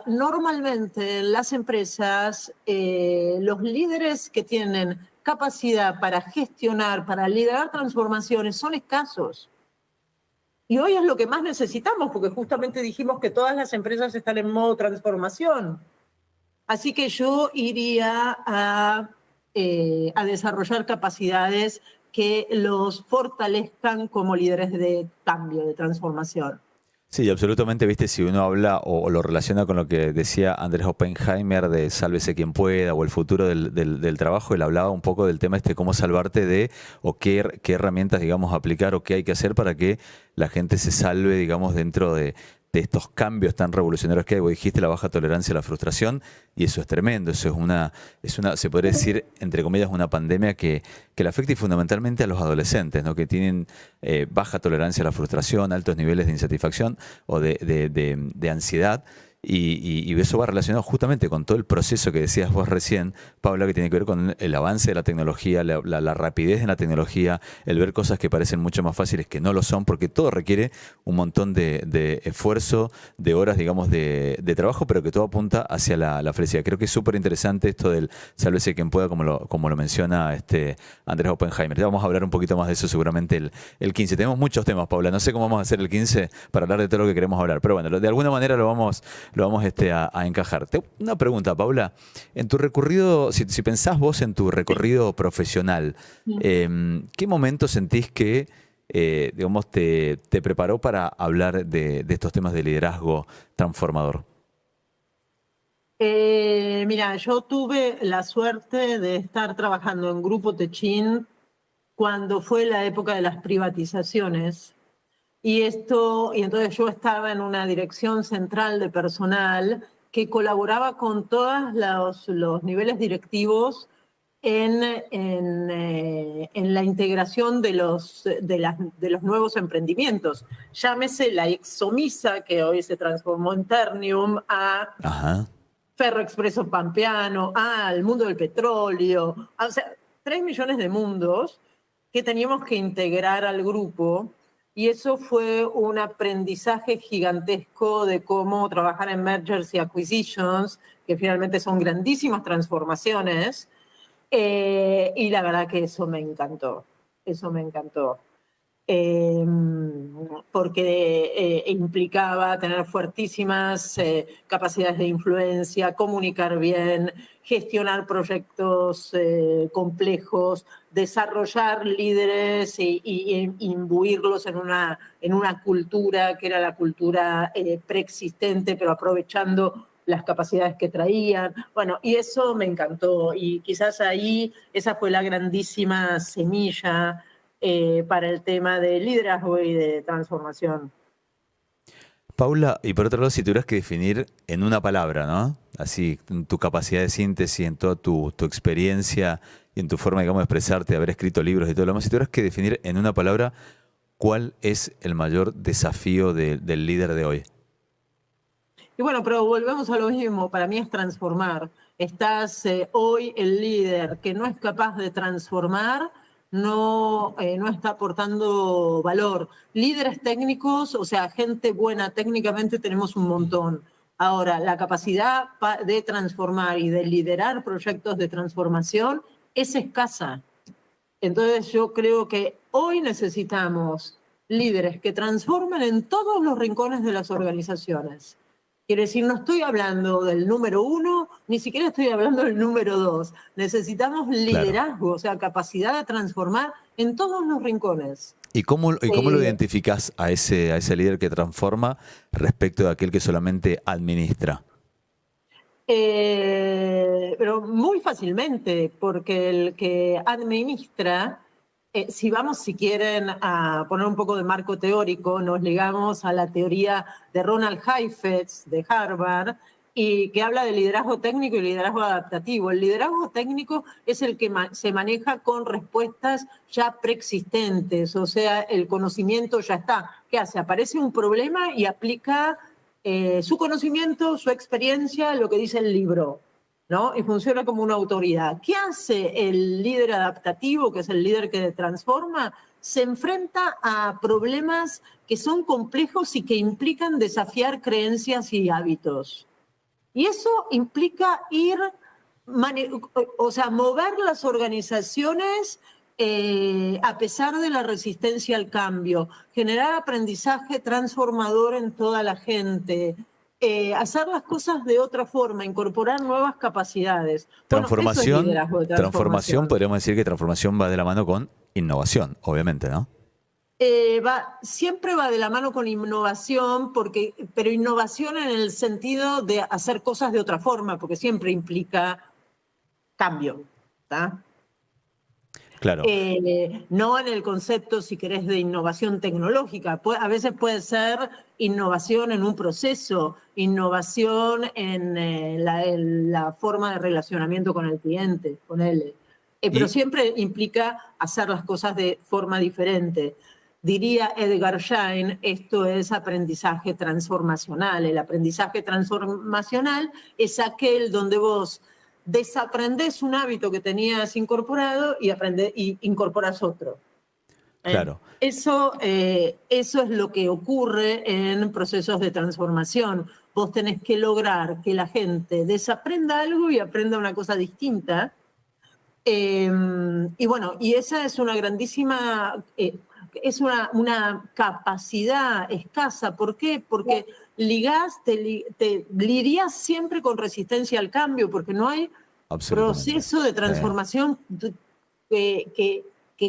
normalmente en las empresas, los líderes que tienen capacidad para gestionar, para liderar transformaciones, son escasos. Y hoy es lo que más necesitamos, porque justamente dijimos que todas las empresas están en modo transformación. Así que yo iría a desarrollar capacidades que los fortalezcan como líderes de cambio, de transformación. Sí, absolutamente, viste, si uno habla o lo relaciona con lo que decía Andrés Oppenheimer de sálvese quien pueda o el futuro del trabajo, él hablaba un poco del tema cómo salvarte de o qué herramientas, digamos, aplicar o qué hay que hacer para que la gente se salve, digamos, dentro de estos cambios tan revolucionarios que hay. Vos dijiste la baja tolerancia a la frustración y eso es tremendo, eso es una, se podría decir, entre comillas, una pandemia que le afecta y fundamentalmente a los adolescentes, ¿no? Que tienen baja tolerancia a la frustración, altos niveles de insatisfacción o de ansiedad. Y eso va relacionado justamente con todo el proceso que decías vos recién, Paula, que tiene que ver con el avance de la tecnología, la rapidez de la tecnología, el ver cosas que parecen mucho más fáciles que no lo son, porque todo requiere un montón de esfuerzo, de horas, digamos, de trabajo, pero que todo apunta hacia la felicidad. Creo que es súper interesante esto del sálvese quien pueda, como lo menciona Andrés Oppenheimer. Ya vamos a hablar un poquito más de eso seguramente el 15. Tenemos muchos temas, Paula. No sé cómo vamos a hacer el 15 para hablar de todo lo que queremos hablar, pero bueno, de alguna manera lo vamos a encajar. Una pregunta, Paula. En tu recorrido, si pensás vos en tu recorrido profesional, ¿qué momento sentís que digamos, te preparó para hablar de estos temas de liderazgo transformador? Mira, yo tuve la suerte de estar trabajando en Grupo Techin cuando fue la época de las privatizaciones. Y entonces yo estaba en una dirección central de personal que colaboraba con todos los niveles directivos en la integración de los nuevos emprendimientos. Llámese la Exomisa, que hoy se transformó en Ternium, a Ajá. Ferro Expreso Pampeano, al mundo del petróleo, o sea, 3 millones de mundos que teníamos que integrar al grupo, y eso fue un aprendizaje gigantesco de cómo trabajar en mergers y acquisitions, que finalmente son grandísimas transformaciones, y la verdad que eso me encantó. Porque implicaba tener fuertísimas capacidades de influencia, comunicar bien, gestionar proyectos complejos, desarrollar líderes y imbuirlos en una cultura que era la cultura preexistente, pero aprovechando las capacidades que traían. Bueno, y eso me encantó, y quizás ahí esa fue la grandísima semilla para el tema de liderazgo y de transformación. Paula, y por otro lado, si tuvieras que definir en una palabra, ¿no? Así, en tu capacidad de síntesis, en toda tu experiencia y en tu forma, digamos, de expresarte, de haber escrito libros y todo lo demás, si tuvieras que definir en una palabra, ¿cuál es el mayor desafío del líder de hoy? Y bueno, pero volvemos a lo mismo, para mí es transformar. Estás hoy el líder que no es capaz de transformar, no está aportando valor. Líderes técnicos, o sea, gente buena técnicamente tenemos un montón. Ahora, la capacidad de transformar y de liderar proyectos de transformación es escasa. Entonces yo creo que hoy necesitamos líderes que transformen en todos los rincones de las organizaciones. Quiere decir, no estoy hablando del número 1, ni siquiera estoy hablando del número 2. Necesitamos liderazgo, claro. O sea, capacidad de transformar en todos los rincones. ¿Y cómo lo identificás a ese líder que transforma respecto de aquel que solamente administra? Pero muy fácilmente, porque el que administra, si quieren a poner un poco de marco teórico, nos ligamos a la teoría de Ronald Heifetz de Harvard, y que habla de liderazgo técnico y liderazgo adaptativo. El liderazgo técnico es el que se maneja con respuestas ya preexistentes, o sea, el conocimiento ya está. ¿Qué hace? Aparece un problema y aplica su conocimiento, su experiencia, lo que dice el libro, ¿no? Y funciona como una autoridad. ¿Qué hace el líder adaptativo, que es el líder que transforma? Se enfrenta a problemas que son complejos y que implican desafiar creencias y hábitos. Y eso implica mover las organizaciones a pesar de la resistencia al cambio, generar aprendizaje transformador en toda la gente, hacer las cosas de otra forma, incorporar nuevas capacidades. Transformación, transformación, podríamos decir que transformación va de la mano con innovación, obviamente, ¿no? Siempre va de la mano con innovación, pero innovación en el sentido de hacer cosas de otra forma, porque siempre implica cambio, ¿tá? Claro. No en el concepto, si querés, de innovación tecnológica. A veces puede ser innovación en un proceso, innovación en la forma de relacionamiento con el cliente, con él. Pero siempre implica hacer las cosas de forma diferente. Diría Edgar Schein, esto es aprendizaje transformacional. El aprendizaje transformacional es aquel donde vos desaprendés un hábito que tenías incorporado y incorporas otro. Claro. Eso es lo que ocurre en procesos de transformación. Vos tenés que lograr que la gente desaprenda algo y aprenda una cosa distinta. Y esa es una grandísima, es una capacidad escasa. ¿Por qué? Porque te lidias siempre con resistencia al cambio, porque no hay proceso de transformación que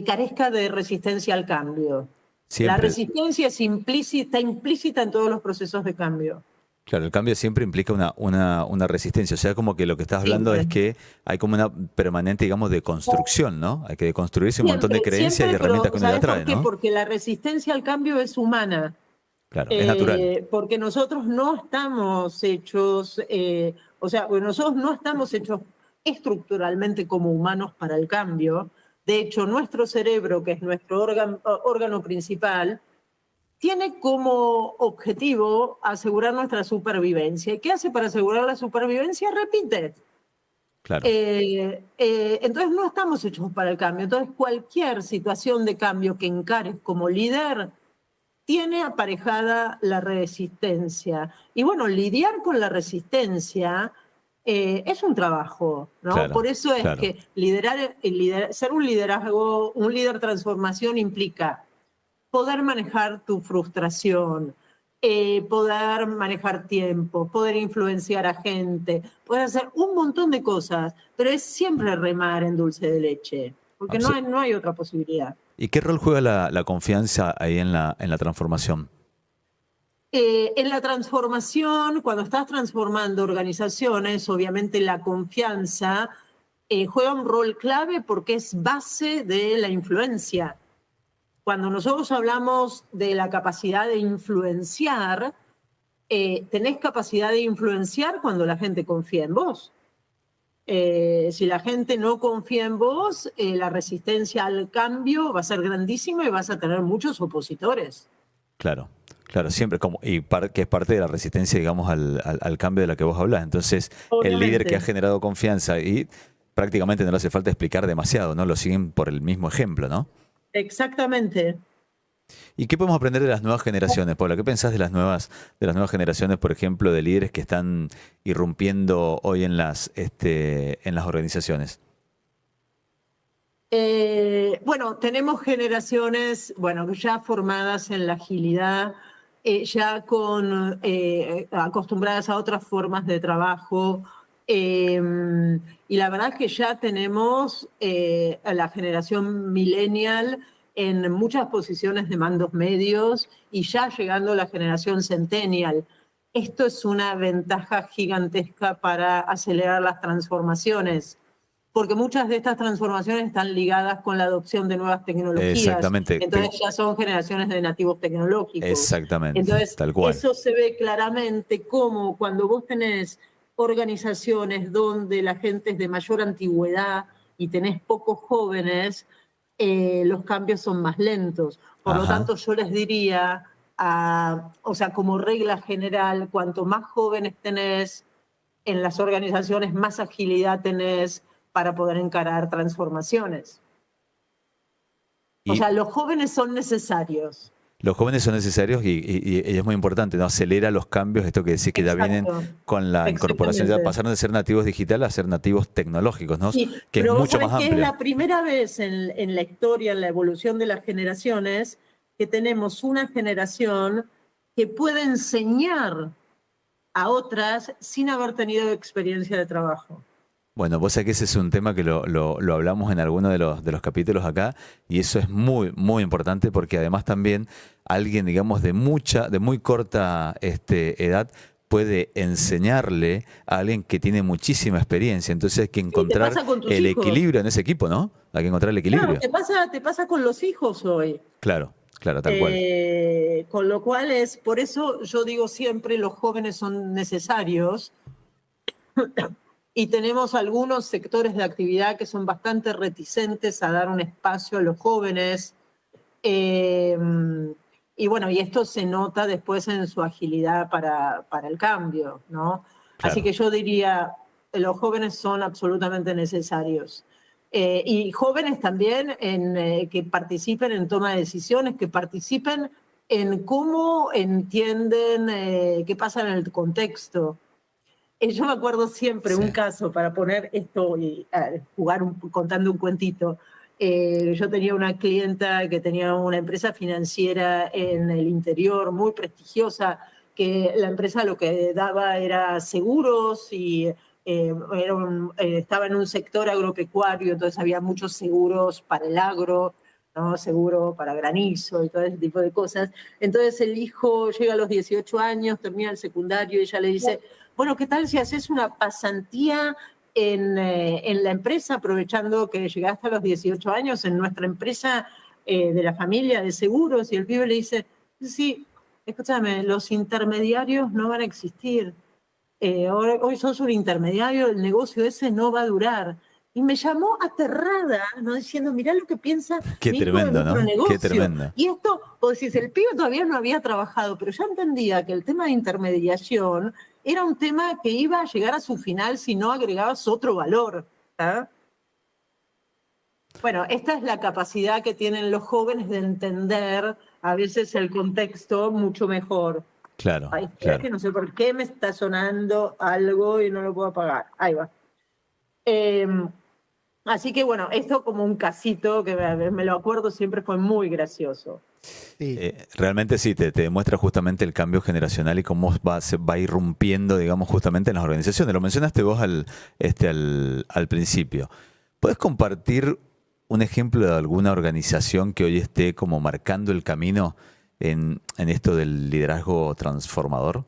carezca de resistencia al cambio. Siempre. La resistencia está implícita en todos los procesos de cambio. Claro, el cambio siempre implica una resistencia. O sea, como que lo que estás hablando es que hay como una permanente, digamos, de construcción, ¿no? Hay que deconstruirse un montón de creencias y herramientas que uno ya trae, ¿no? Porque la resistencia al cambio es humana. Claro, es natural. Porque nosotros no estamos hechos, nosotros no estamos hechos estructuralmente como humanos para el cambio. De hecho, nuestro cerebro, que es nuestro órgano principal, tiene como objetivo asegurar nuestra supervivencia. ¿Y qué hace para asegurar la supervivencia? Repite. Claro. Entonces no estamos hechos para el cambio. Entonces cualquier situación de cambio que encares como líder tiene aparejada la resistencia. Y bueno, lidiar con la resistencia es un trabajo, ¿no? Claro, Por eso es claro. que ser un líder transformación implica poder manejar tu frustración, poder manejar tiempo, poder influenciar a gente, poder hacer un montón de cosas, pero es siempre remar en dulce de leche, porque no hay otra posibilidad. ¿Y qué rol juega la confianza ahí en la transformación? En la transformación, cuando estás transformando organizaciones, obviamente la confianza juega un rol clave porque es base de la influencia. Cuando nosotros hablamos de la capacidad de influenciar, tenés capacidad de influenciar cuando la gente confía en vos. Si la gente no confía en vos, la resistencia al cambio va a ser grandísima y vas a tener muchos opositores. Claro, claro, siempre que es parte de la resistencia, digamos, al cambio de la que vos hablas. Entonces, el líder que ha generado confianza y prácticamente no le hace falta explicar demasiado, ¿no? Lo siguen por el mismo ejemplo, ¿no? Exactamente. ¿Y qué podemos aprender de las nuevas generaciones, Paula? ¿Qué pensás de las nuevas generaciones, por ejemplo, de líderes que están irrumpiendo hoy en las organizaciones? Bueno, tenemos generaciones, ya formadas en la agilidad, ya acostumbradas a otras formas de trabajo, y la verdad es que ya tenemos a la generación millennial en muchas posiciones de mandos medios y ya llegando a la generación centennial. Esto es una ventaja gigantesca para acelerar las transformaciones, porque muchas de estas transformaciones están ligadas con la adopción de nuevas tecnologías. Exactamente. Entonces ya son generaciones de nativos tecnológicos. Exactamente. Entonces, tal cual. eso se ve claramente como cuando vos tenés organizaciones donde la gente es de mayor antigüedad y tenés pocos jóvenes, los cambios son más lentos. Por lo tanto, yo les diría, como regla general, cuanto más jóvenes tenés en las organizaciones, más agilidad tenés para poder encarar transformaciones. Los jóvenes son necesarios. Los jóvenes son necesarios y es muy importante, ¿no? Acelera los cambios, esto que decís que ya vienen con la incorporación, ya pasaron de ser nativos digitales a ser nativos tecnológicos, ¿no? Sí, que pero es mucho más que amplio. es la primera vez en la historia, en la evolución de las generaciones, que tenemos una generación que puede enseñar a otras sin haber tenido experiencia de trabajo. Bueno, vos sabés que ese es un tema que lo hablamos en alguno de los capítulos acá, y eso es muy, muy importante porque además también alguien, digamos, de muy corta edad puede enseñarle a alguien que tiene muchísima experiencia. Entonces hay que encontrar el equilibrio en ese equilibrio, ¿no? Hay que encontrar el equilibrio. Claro, te pasa con los hijos hoy. Claro, tal cual. Con lo cual por eso yo digo siempre, los jóvenes son necesarios. Y tenemos algunos sectores de actividad que son bastante reticentes a dar un espacio a los jóvenes. Y esto se nota después en su agilidad para el cambio, ¿no? Claro. Así que yo diría, los jóvenes son absolutamente necesarios. Y jóvenes también que participen en toma de decisiones, que participen en cómo entienden qué pasa en el contexto. Yo me acuerdo siempre un caso, para poner esto y contando un cuentito. Yo tenía una clienta que tenía una empresa financiera en el interior muy prestigiosa, que la empresa lo que daba era seguros y estaba en un sector agropecuario, entonces había muchos seguros para el agro, ¿no? Seguro para granizo y todo ese tipo de cosas. Entonces el hijo llega a los 18 años, termina el secundario y ella le dice, bueno, ¿qué tal si haces una pasantía en la empresa, aprovechando que llegaste a los 18 años, en nuestra empresa de la familia de seguros? Y el pibe le dice, sí, escúchame, los intermediarios no van a existir. Hoy sos un intermediario, el negocio ese no va a durar. Y me llamó aterrada, ¿no? Diciendo, mirá lo que piensa Qué mi hijo tremendo, de ¿no? nuestro Qué negocio. tremendo. Y esto, vos decís, el pibe todavía no había trabajado, pero ya entendía que el tema de intermediación era un tema que iba a llegar a su final si no agregabas otro valor. ¿Ah? Bueno, esta es la capacidad que tienen los jóvenes de entender a veces el contexto mucho mejor. Claro, Ay, espera claro. que no sé por qué me está sonando algo y no lo puedo apagar. Ahí va. Así que bueno, esto como un casito que me lo acuerdo siempre, fue muy gracioso. Sí. Realmente sí, te demuestra justamente el cambio generacional y cómo se va irrumpiendo, digamos, justamente en las organizaciones. Lo mencionaste vos al principio. ¿Puedes compartir un ejemplo de alguna organización que hoy esté como marcando el camino en esto del liderazgo transformador?